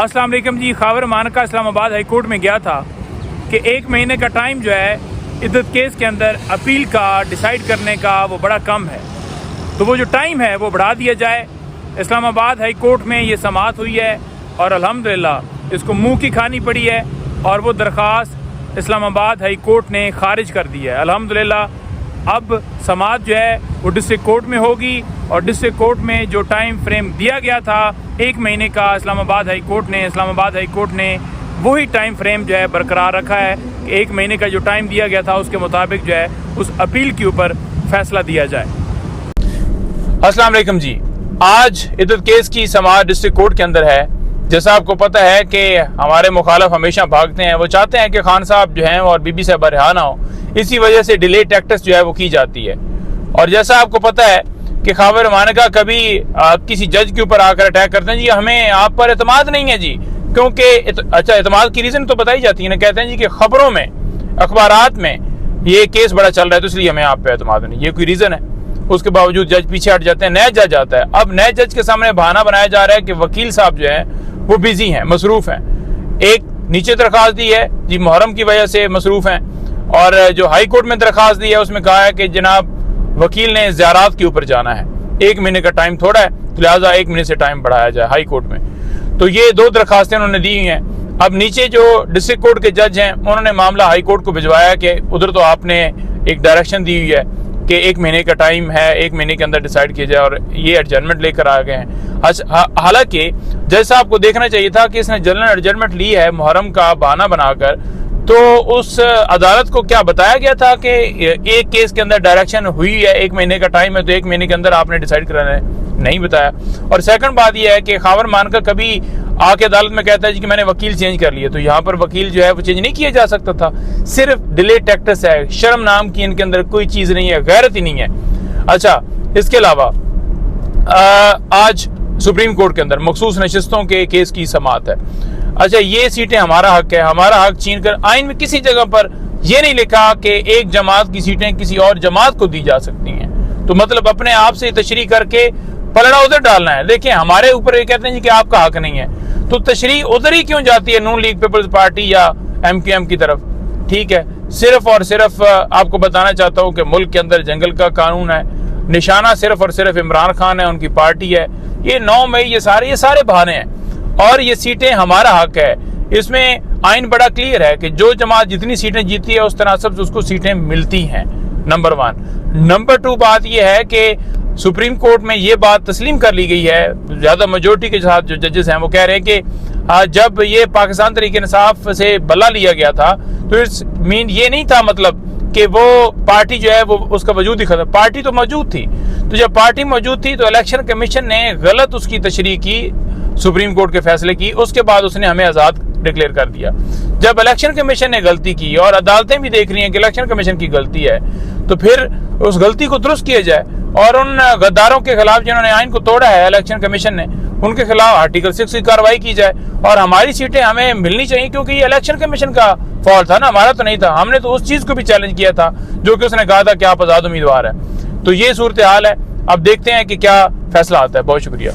अस्सलाम वालेकुम जी। Khawar मानका Islamabad high court में गया था कि 1 महीने का टाइम जो है इद्दत केस के अंदर अपील का डिसाइड करने का वो बड़ा कम है, तो वो जो टाइम है वो बढ़ा दिया जाए। इस्लामाबाद हाई कोर्ट में ये समाअत हुई है और अल्हम्दुलिल्लाह इसको मुंह की खानी पड़ी है और वो दरख्वास्त इस्लामाबाद हाई कोर्ट ने खारिज कर दी है। अल्हम्दुलिल्लाह अब समाअत जो है वो डिस्ट्रिक्ट कोर्ट में होगी और डिस्ट्रिक्ट कोर्ट में जो टाइम फ्रेम दिया गया था 1 महीने का, इस्लामाबाद हाई कोर्ट ने वही टाइम फ्रेम जो है बरकरार रखा है कि 1 महीने का जो टाइम दिया गया था उसके मुताबिक जो है उस अपील के ऊपर फैसला दिया जाए। अस्सलाम वालेकुम जी। आज इद्दत केस की समाअत डिस्ट्रिक्ट कोर्ट के अंदर है। जैसा आपको पता है कि हमारे मुखालफ हमेशा भागते हैं, वो चाहते हैं कि खान साहब जो हैं और बीबी साहब रिहा ना हो, इसी वजह से डिले टैक्टिक्स जो है वो की जाती है। और जैसा आपको पता है कि खावर मानका कभी किसी जज के ऊपर आकर अटैक करते हैं, जी हमें आप पर एतमाद नहीं है जी, क्योंकि अच्छा एतमाद की रीज़न तो बताई जाती है ना, कहते हैं जी कि खबरों में अखबारात में ये केस बड़ा चल रहा है तो इसलिए हमें आप पे एतमाद नहीं, ये कोई रीज़न है। उसके बावजूद जज पीछे हट जाते हैं, नया जज आता है। अब नए जज के सामने बहाना बनाया जा रहा है कि वकील साहब जो है वो बिजी हैं, मसरूफ हैं। एक नीचे दरख्वास्त दी है जी मुहर्रम की वजह से मसरूफ हैं, और जो हाई कोर्ट में दरख्वास्त दी है उसमें कहा है कि जनाब वकील ने ज़ियारात के ऊपर जाना है, 1 महीने का टाइम थोड़ा है तो लिहाजा 1 महीने से टाइम बढ़ाया जाए हाई कोर्ट में। तो ये 2 दरख्वास्तें उन्होंने दी हुई हैं। अब नीचे जो डिस्ट्रिक्ट कोर्ट के जज हैं उन्होंने मामला हाई कोर्ट को भिजवाया कि उधर तो आपने एक डायरेक्शन दी हुई है कि 1 महीने का टाइम है, 1 महीने के अंदर डिसाइड किया जाए, और ये एडजर्नमेंट लेकर आ गए हैं। हालांकि जैसा आपको देखना चाहिए था कि इसने जनरल एडजर्नमेंट ली है मुहर्रम का बहाना बनाकर, तो उस अदालत को क्या बताया गया था कि एक केस के अंदर डायरेक्शन हुई है, 1 महीने का टाइम है तो 1 महीने के अंदर आपने डिसाइड कराना है, नहीं बताया। और सेकंड बात यह है कि खावर मानका कभी आके अदालत में कहता है जी कि मैंने वकील चेंज कर लिया, तो यहाँ पर वकील जो है वो चेंज नहीं किया जा सकता था, सिर्फ डिले टैक्टिक्स है। शर्म नाम की इनके अंदर कोई चीज़ नहीं है, गैरत ही नहीं है। अच्छा, इसके अलावा आज सुप्रीम कोर्ट के अंदर मखसूस नशिस्तों के केस की समाअत है। अच्छा, ये सीटें हमारा हक है, हमारा हक छीन कर आइन में किसी जगह पर यह नहीं लिखा कि एक जमात की सीटें किसी और जमात को दी जा सकती हैं, तो मतलब अपने आप से तशरीह करके पलड़ा उधर डालना है। देखिए हमारे ऊपर ये कहते हैं जी कि आपका हक नहीं है, तो तशरीह उधर ही क्यों जाती है नून लीग पीपल्स पार्टी या MQM की तरफ? ठीक है, सिर्फ और सिर्फ आपको बताना चाहता हूँ कि मुल्क के अंदर जंगल का कानून है, निशाना सिर्फ और सिर्फ इमरान खान है, उनकी पार्टी है। ये 9 मई ये सारे बहाने हैं, और ये सीटें हमारा हक है। इसमें आइन बड़ा क्लियर है कि जो जमात जितनी सीटें जीती है उस तनासब से उसको सीटें मिलती हैं, नंबर 1। नंबर 2 बात यह है कि सुप्रीम कोर्ट में ये बात तस्लीम कर ली गई है, ज़्यादा मेजोरिटी के साथ जो जजेस हैं वो कह रहे हैं कि जब ये पाकिस्तान तहरीक इंसाफ से बल्ला लिया गया था तो इट्स मीन ये नहीं था मतलब कि वो पार्टी जो है वो उसका वजूद ही खत्म, पार्टी तो मौजूद थी। तो जब पार्टी मौजूद थी तो इलेक्शन कमीशन ने गलत उसकी तशरीह की सुप्रीम कोर्ट के फैसले की, उसके बाद उसने हमें आज़ाद डिक्लेयर कर दिया। जब इलेक्शन कमीशन ने गलती की और अदालतें भी देख रही हैं कि इलेक्शन कमीशन की गलती है, तो फिर उस गलती को दुरुस्त किया जाए, और उन गद्दारों के खिलाफ जिन्होंने आइन को तोड़ा है इलेक्शन कमीशन ने, उनके खिलाफ आर्टिकल 6 की कार्रवाई की जाए, और हमारी सीटें हमें मिलनी चाहिए, क्योंकि ये इलेक्शन कमीशन का फॉल्ट था ना, हमारा तो नहीं था। हमने तो उस चीज़ को भी चैलेंज किया था जो कि उसने कहा था कि आप आज़ाद उम्मीदवार हैं। तो ये सूरत हाल है, अब देखते हैं कि क्या फैसला आता है। बहुत शुक्रिया।